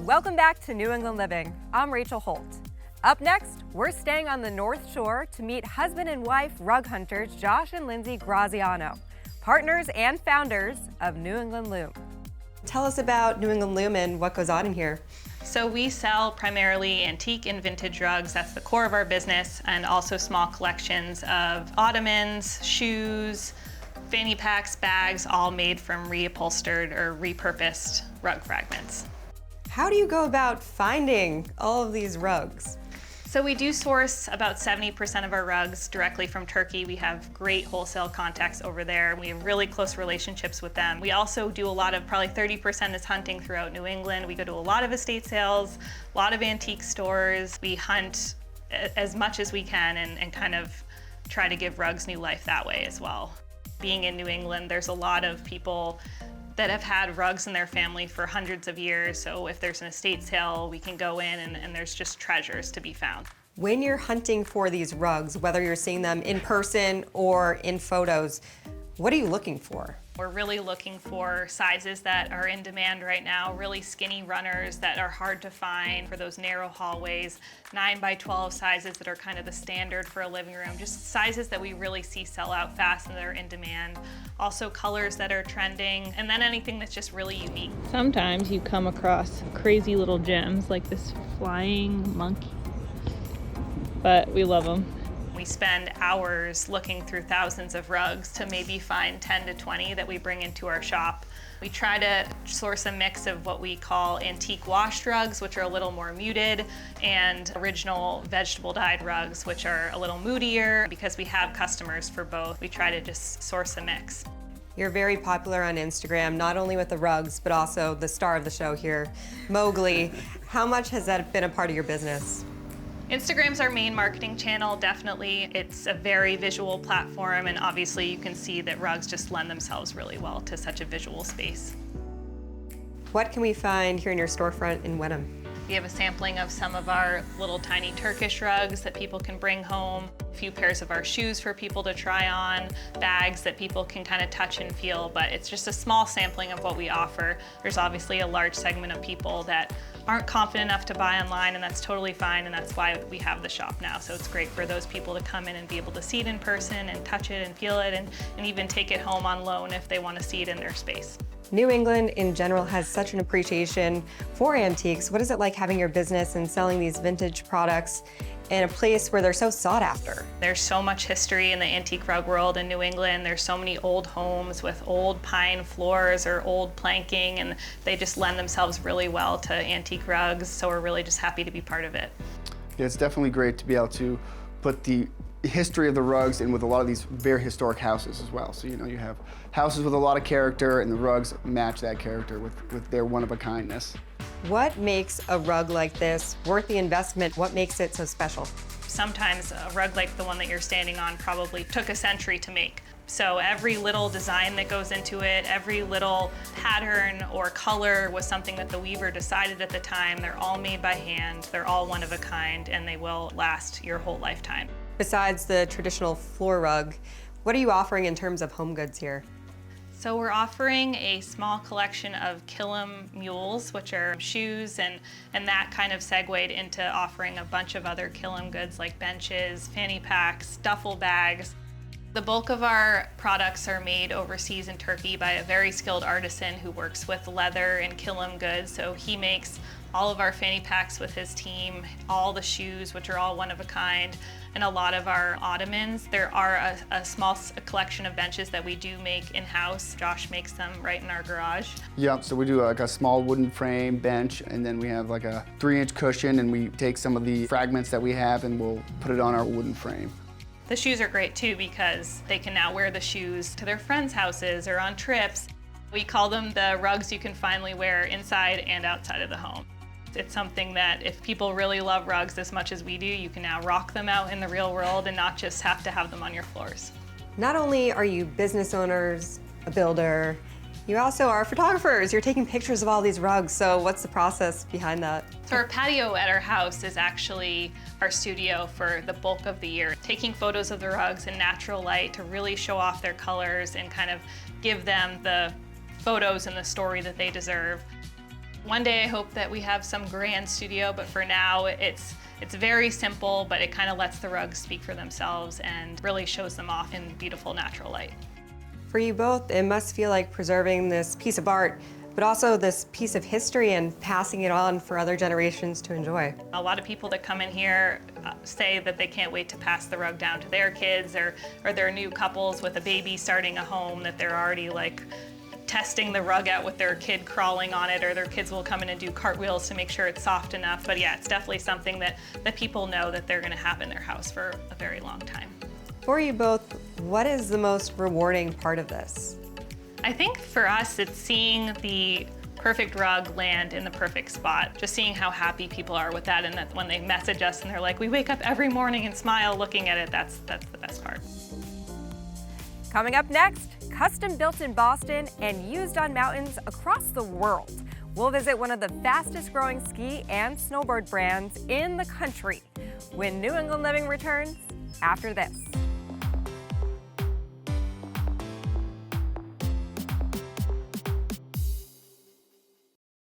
Welcome back to New England Living. I'm Rachel Holt. Up next, we're staying on the North Shore to meet husband and wife rug hunters Josh and Lindsay Graziano, partners and founders of New England Loom. Tell us about New England Loom and what goes on in here. So we sell primarily antique and vintage rugs. That's the core of our business, and also small collections of ottomans, shoes, fanny packs, bags, all made from reupholstered or repurposed rug fragments. How do you go about finding all of these rugs? So we do source about 70% of our rugs directly from Turkey. We have great wholesale contacts over there. We have really close relationships with them. We also do a lot of, probably 30% is hunting throughout New England. We go to a lot of estate sales, a lot of antique stores. We hunt as much as we can and kind of try to give rugs new life that way as well. Being in New England, there's a lot of people that have had rugs in their family for hundreds of years. So if there's an estate sale, we can go in and there's just treasures to be found. When you're hunting for these rugs, whether you're seeing them in person or in photos, what are you looking for? We're really looking for sizes that are in demand right now, really skinny runners that are hard to find for those narrow hallways, 9x12 sizes that are kind of the standard for a living room, just sizes that we really see sell out fast and that are in demand. Also colors that are trending, and then anything that's just really unique. Sometimes you come across crazy little gems like this flying monkey, but we love them. We spend hours looking through thousands of rugs to maybe find 10 to 20 that we bring into our shop. We try to source a mix of what we call antique washed rugs, which are a little more muted, and original vegetable dyed rugs, which are a little moodier. Because we have customers for both, we try to just source a mix. You're very popular on Instagram, not only with the rugs, but also the star of the show here, Mowgli. How much has that been a part of your business? Instagram's our main marketing channel, definitely. It's a very visual platform, and obviously you can see that rugs just lend themselves really well to such a visual space. What can we find here in your storefront in Wenham? We have a sampling of some of our little tiny Turkish rugs that people can bring home, a few pairs of our shoes for people to try on, bags that people can kind of touch and feel, but it's just a small sampling of what we offer. There's obviously a large segment of people that aren't confident enough to buy online, and that's totally fine, and that's why we have the shop now. So it's great for those people to come in and be able to see it in person and touch it and feel it, and even take it home on loan if they want to see it in their space. New England in general has such an appreciation for antiques. What is it like having your business and selling these vintage products in a place where they're so sought after? There's so much history in the antique rug world in New England. There's so many old homes with old pine floors or old planking, and they just lend themselves really well to antique rugs. So we're really just happy to be part of it. Yeah, it's definitely great to be able to put the history of the rugs in with a lot of these very historic houses as well. So, you have houses with a lot of character, and the rugs match that character with their one-of-a-kindness. What makes a rug like this worth the investment? What makes it so special? Sometimes a rug like the one that you're standing on probably took a century to make. So every little design that goes into it, every little pattern or color was something that the weaver decided at the time. They're all made by hand, they're all one of a kind, and they will last your whole lifetime. Besides the traditional floor rug, what are you offering in terms of home goods here? So we're offering a small collection of Killam mules, which are shoes, and that kind of segued into offering a bunch of other Killam goods like benches, fanny packs, duffel bags. The bulk of our products are made overseas in Turkey by a very skilled artisan who works with leather and Killam goods. So he makes all of our fanny packs with his team, all the shoes, which are all one of a kind, and a lot of our ottomans. There are a small collection of benches that we do make in-house. Josh makes them right in our garage. Yeah, so we do like a small wooden frame bench, and then we have like a 3-inch cushion, and we take some of the fragments that we have and we'll put it on our wooden frame. The shoes are great too because they can now wear the shoes to their friends' houses or on trips. We call them the rugs you can finally wear inside and outside of the home. It's something that if people really love rugs as much as we do, you can now rock them out in the real world and not just have to have them on your floors. Not only are you business owners, a builder, you also are photographers. You're taking pictures of all these rugs, so what's the process behind that? So our patio at our house is actually our studio for the bulk of the year, taking photos of the rugs in natural light to really show off their colors and kind of give them the photos and the story that they deserve. One day I hope that we have some grand studio, but for now it's very simple, but it kind of lets the rugs speak for themselves and really shows them off in beautiful natural light. For you both, it must feel like preserving this piece of art, but also this piece of history and passing it on for other generations to enjoy. A lot of people that come in here say that they can't wait to pass the rug down to their kids, or their new couples with a baby starting a home, that they're already like testing the rug out with their kid crawling on it, or their kids will come in and do cartwheels to make sure it's soft enough. But yeah, it's definitely something that people know that they're gonna have in their house for a very long time. For you both, what is the most rewarding part of this? I think for us, it's seeing the perfect rug land in the perfect spot. Just seeing how happy people are with that, and that when they message us and they're like, we wake up every morning and smile looking at it, that's the best part. Coming up next, custom built in Boston and used on mountains across the world. We'll visit one of the fastest growing ski and snowboard brands in the country when New England Living returns after this.